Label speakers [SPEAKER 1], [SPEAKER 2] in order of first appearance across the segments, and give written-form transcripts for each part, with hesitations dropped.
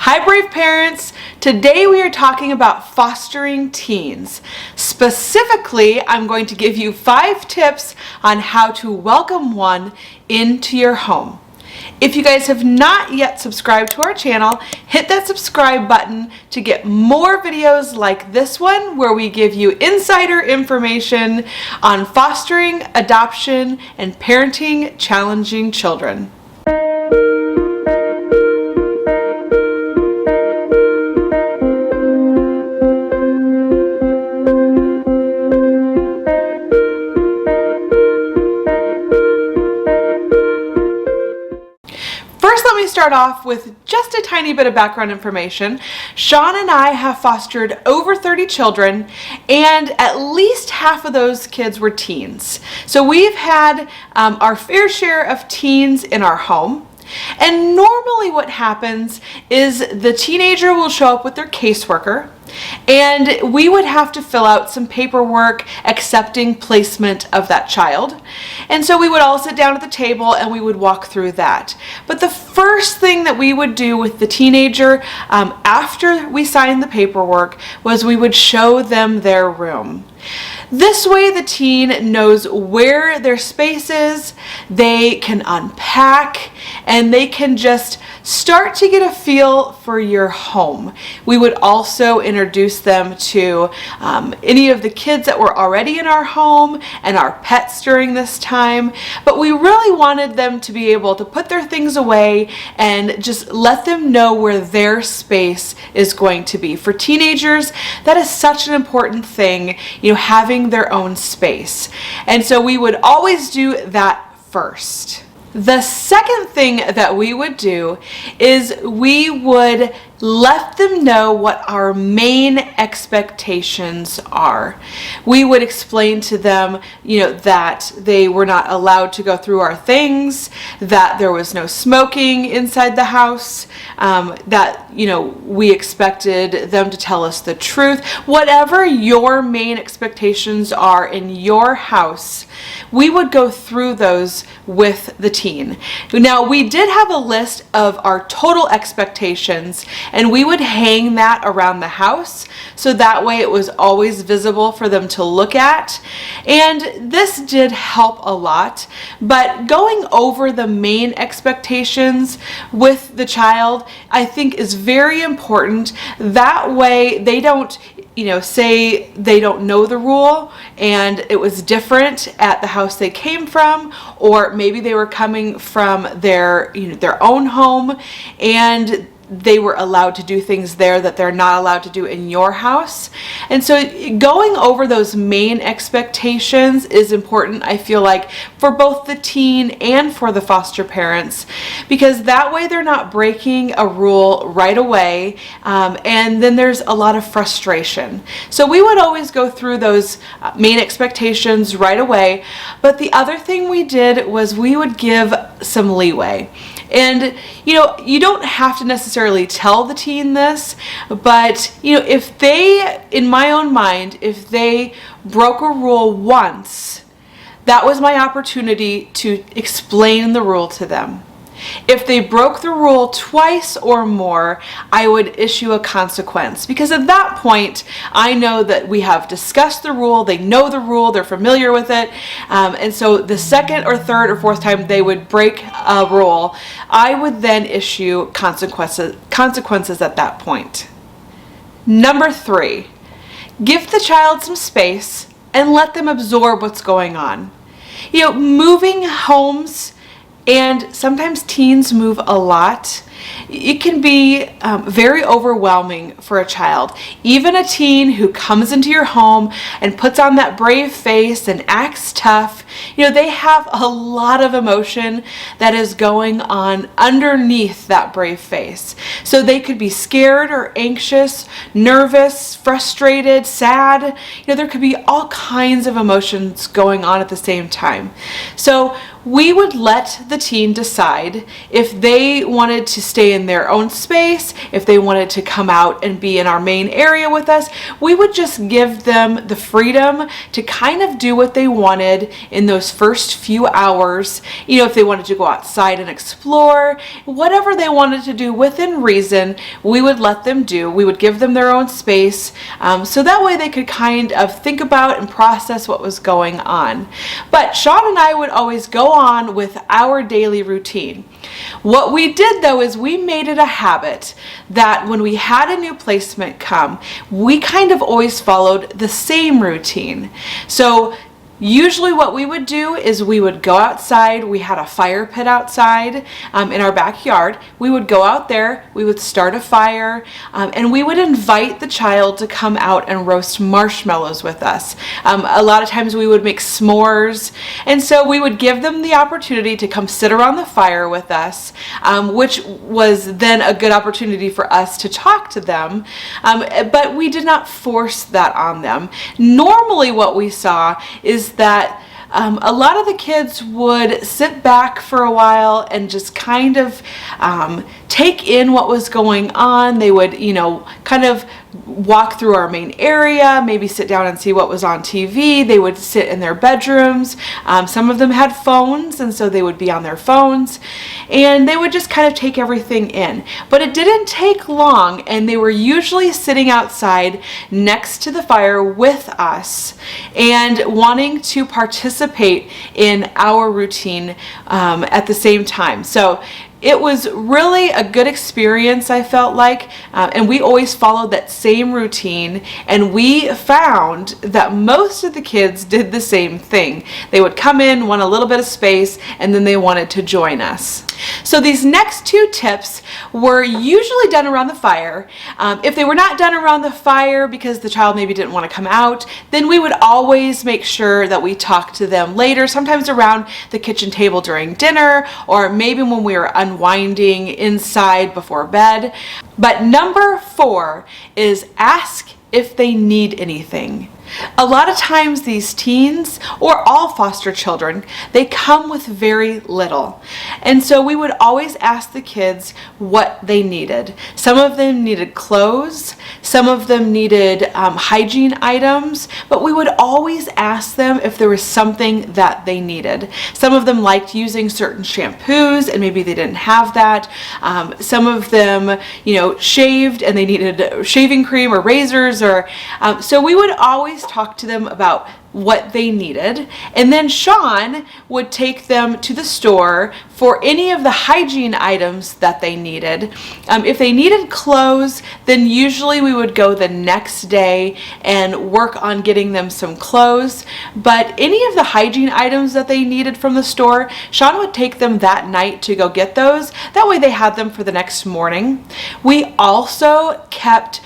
[SPEAKER 1] Hi brave parents! Today we are talking about fostering teens. Specifically, I'm going to give you 5 tips on how to welcome one into your home. If you guys have not yet subscribed to our channel, hit that subscribe button to get more videos like this one where we give you insider information on fostering, adoption, and parenting challenging children. First, let me start off with just a tiny bit of background information. Shaun and I have fostered over 30 children, and at least half of those kids were teens. So we've had our fair share of teens in our home. And normally what happens is the teenager will show up with their caseworker, and we would have to fill out some paperwork accepting placement of that child. And so we would all sit down at the table and we would walk through that. But the first thing that we would do with the teenager after we signed the paperwork was we would show them their room. This way the teen knows where their space is, they can unpack, and they can just start to get a feel for your home. We would also introduce them to any of the kids that were already in our home and our pets during this time, but we really wanted them to be able to put their things away and just let them know where their space is going to be. For teenagers, that is such an important thing, having their own space. And so we would always do that first. The second thing that we would do is we would let them know what our main expectations are. We would explain to them, that they were not allowed to go through our things, that there was no smoking inside the house, that, we expected them to tell us the truth. Whatever your main expectations are in your house, we would go through those with the teen. Now, we did have a list of our total expectations, and we would hang that around the house so that way it was always visible for them to look at. And this did help a lot, but going over the main expectations with the child, I think, is very important. That way they don't say they don't know the rule and it was different at the house they came from, or maybe they were coming from their own home and they were allowed to do things there that they're not allowed to do in your house. And so going over those main expectations is important, I feel like, for both the teen and for the foster parents, because that way they're not breaking a rule right away, and then there's a lot of frustration. So we would always go through those main expectations right away, but the other thing we did was we would give some leeway. And you don't have to necessarily tell the teen this, but if they, in my own mind, if they broke a rule once, that was my opportunity to explain the rule to them. If they broke the rule twice or more, I would issue a consequence, because at that point I know that we have discussed the rule, they know the rule, they're familiar with it, and so the second or third or fourth time they would break a rule, I would then issue consequences at that point. Number 3, give the child some space and let them absorb what's going on. Moving homes, and sometimes teens move a lot, it can be very overwhelming for a child. Even a teen who comes into your home and puts on that brave face and acts tough, they have a lot of emotion that is going on underneath that brave face. So they could be scared or anxious, nervous, frustrated, sad. There could be all kinds of emotions going on at the same time. So we would let the teen decide if they wanted to stay in their own space, if they wanted to come out and be in our main area with us. We would just give them the freedom to kind of do what they wanted in those first few hours. You know, if they wanted to go outside and explore, whatever they wanted to do within reason, we would let them do. We would give them their own space, so that way they could kind of think about and process what was going on. But Shaun and I would always go on with our daily routine. What we did though is we made it a habit that when we had a new placement come, we kind of always followed the same routine. So usually what we would do is we would go outside. We had a fire pit outside in our backyard. We would go out there, we would start a fire, and we would invite the child to come out and roast marshmallows with us. A lot of times we would make s'mores, and so we would give them the opportunity to come sit around the fire with us, which was then a good opportunity for us to talk to them, but we did not force that on them. Normally what we saw is that a lot of the kids would sit back for a while and just kind of take in what was going on. They would, you know, kind of walk through our main area, maybe sit down and see what was on TV. They would sit in their bedrooms. Some of them had phones, and so they would be on their phones, and they would just kind of take everything in. But it didn't take long, and they were usually sitting outside next to the fire with us and wanting to participate in our routine at the same time. So it was really a good experience, I felt like, and we always followed that same routine, and we found that most of the kids did the same thing. They would come in, want a little bit of space, and then they wanted to join us. So these next two tips were usually done around the fire. If they were not done around the fire because the child maybe didn't want to come out, then we would always make sure that we talked to them later, sometimes around the kitchen table during dinner, or maybe when we were unwinding inside before bed. But number 4 is ask if they need anything. A lot of times these teens, or all foster children, they come with very little. And so we would always ask the kids what they needed. Some of them needed clothes, some of them needed hygiene items, but we would always ask them if there was something that they needed. Some of them liked using certain shampoos, and maybe they didn't have that. Some of them, you know, shaved and they needed shaving cream or razors, or so we would always talk to them about what they needed, and then Shaun would take them to the store for any of the hygiene items that they needed. If they needed clothes, then usually we would go the next day and work on getting them some clothes. But any of the hygiene items that they needed from the store, Shaun would take them that night to go get those. That way they had them for the next morning. We also kept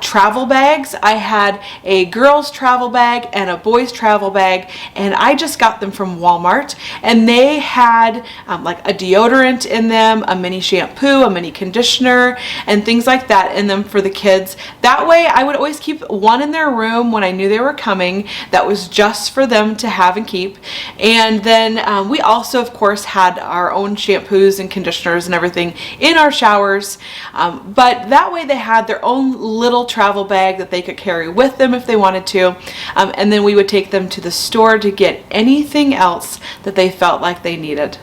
[SPEAKER 1] travel bags. I had a girl's travel bag and a boy's travel bag, and I just got them from Walmart, and they had like a deodorant in them, a mini shampoo, a mini conditioner, and things like that in them for the kids. That way I would always keep one in their room when I knew they were coming that was just for them to have and keep. And then we also of course had our own shampoos and conditioners and everything in our showers, but that way they had their own little travel bag that they could carry with them if they wanted to, and then we would take them to the store to get anything else that they felt like they needed.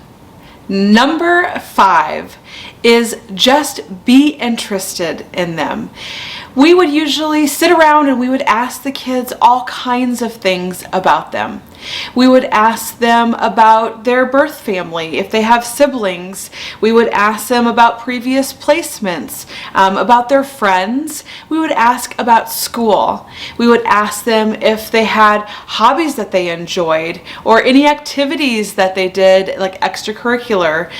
[SPEAKER 1] Number 5 is just be interested in them. We would usually sit around and we would ask the kids all kinds of things about them. We would ask them about their birth family, if they have siblings. We would ask them about previous placements, about their friends. We would ask about school. We would ask them if they had hobbies that they enjoyed or any activities that they did, like extracurricular.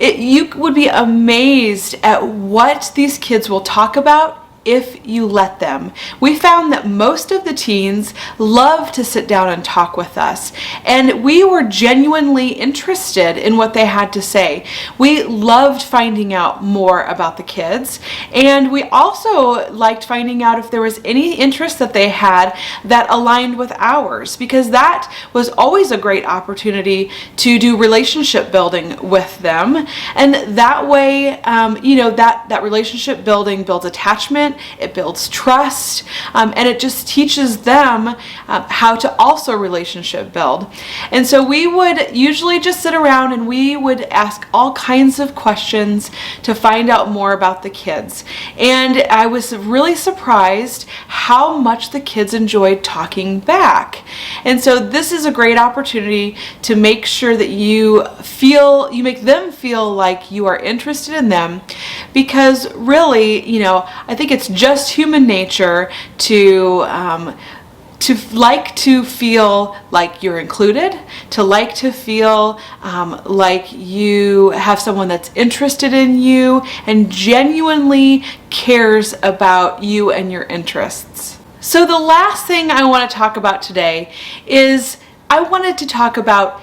[SPEAKER 1] You would be amazed at what these kids will talk about if you let them. We found that most of the teens love to sit down and talk with us, and we were genuinely interested in what they had to say. We loved finding out more about the kids, and we also liked finding out if there was any interest that they had that aligned with ours, because that was always a great opportunity to do relationship building with them. And that way, that relationship building builds attachment, it builds trust, and it just teaches them how to also relationship build. And so we would usually just sit around and we would ask all kinds of questions to find out more about the kids. And I was really surprised how much the kids enjoyed talking back. And so this is a great opportunity to make sure that you make them feel like you are interested in them, because really, I think it's just human nature to like to feel like you're included, to like to feel like you have someone that's interested in you and genuinely cares about you and your interests. So the last thing I want to talk about today is I wanted to talk about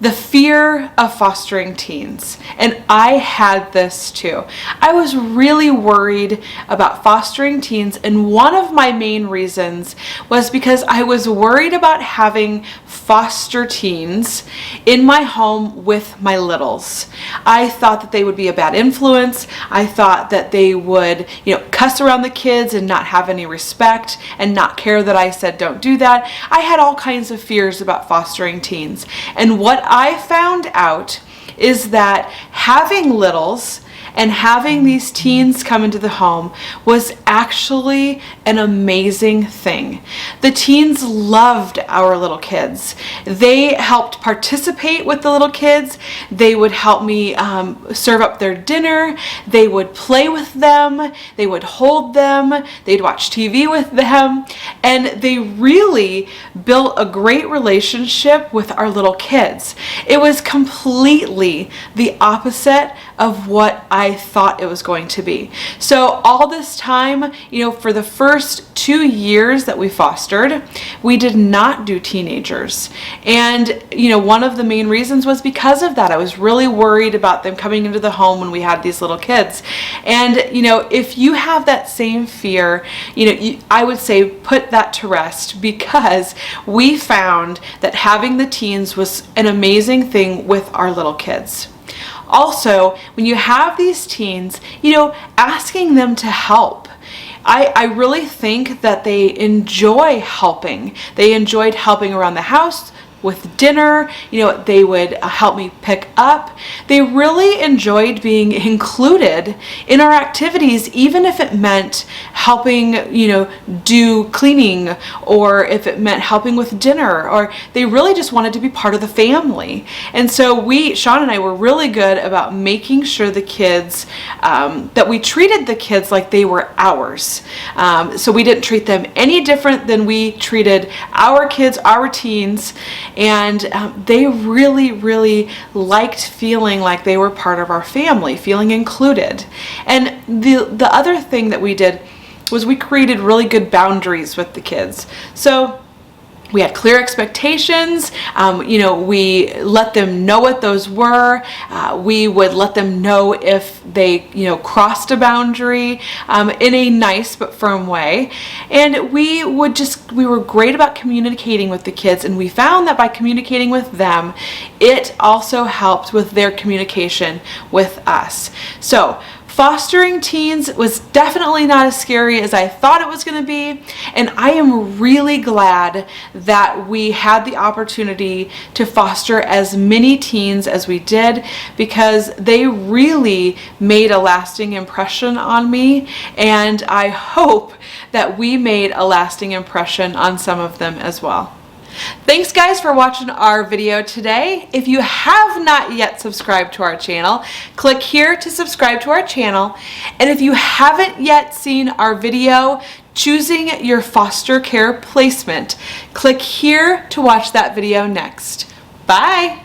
[SPEAKER 1] the fear of fostering teens. And I had this too. I was really worried about fostering teens, and one of my main reasons was because I was worried about having foster teens in my home with my littles. I thought that they would be a bad influence. I thought that they would, cuss around the kids and not have any respect and not care that I said don't do that. I had all kinds of fears about fostering teens. And what I found out is that having littles and having these teens come into the home was actually an amazing thing. The teens loved our little kids. They helped participate with the little kids. They would help me serve up their dinner. They would play with them. They would hold them. They'd watch TV with them. And they really built a great relationship with our little kids. It was completely the opposite of what I thought it was going to be. So all this time, for the first 2 years that we fostered, we did not do teenagers. And, one of the main reasons was because of that. I was really worried about them coming into the home when we had these little kids. And, if you have that same fear, I would say put that to rest, because we found that having the teens was an amazing thing with our little kids. Also, when you have these teens, asking them to help. I really think that they enjoy helping. They enjoyed helping around the house with dinner. They would help me pick up. They really enjoyed being included in our activities, even if it meant helping, do cleaning, or if it meant helping with dinner, or they really just wanted to be part of the family. And so Shaun and I were really good about making sure the kids, that we treated the kids like they were ours. So we didn't treat them any different than we treated our kids, our teens. And they really, really liked feeling like they were part of our family, feeling included. And the other thing that we did was we created really good boundaries with the kids. So we had clear expectations. We let them know what those were. We would let them know if they, crossed a boundary in a nice but firm way. And we were great about communicating with the kids. And we found that by communicating with them, it also helped with their communication with us. So fostering teens was definitely not as scary as I thought it was going to be, and I am really glad that we had the opportunity to foster as many teens as we did, because they really made a lasting impression on me, and I hope that we made a lasting impression on some of them as well. Thanks guys for watching our video today. If you have not yet subscribed to our channel, click here to subscribe to our channel. And if you haven't yet seen our video, choosing your foster care placement, click here to watch that video next. Bye!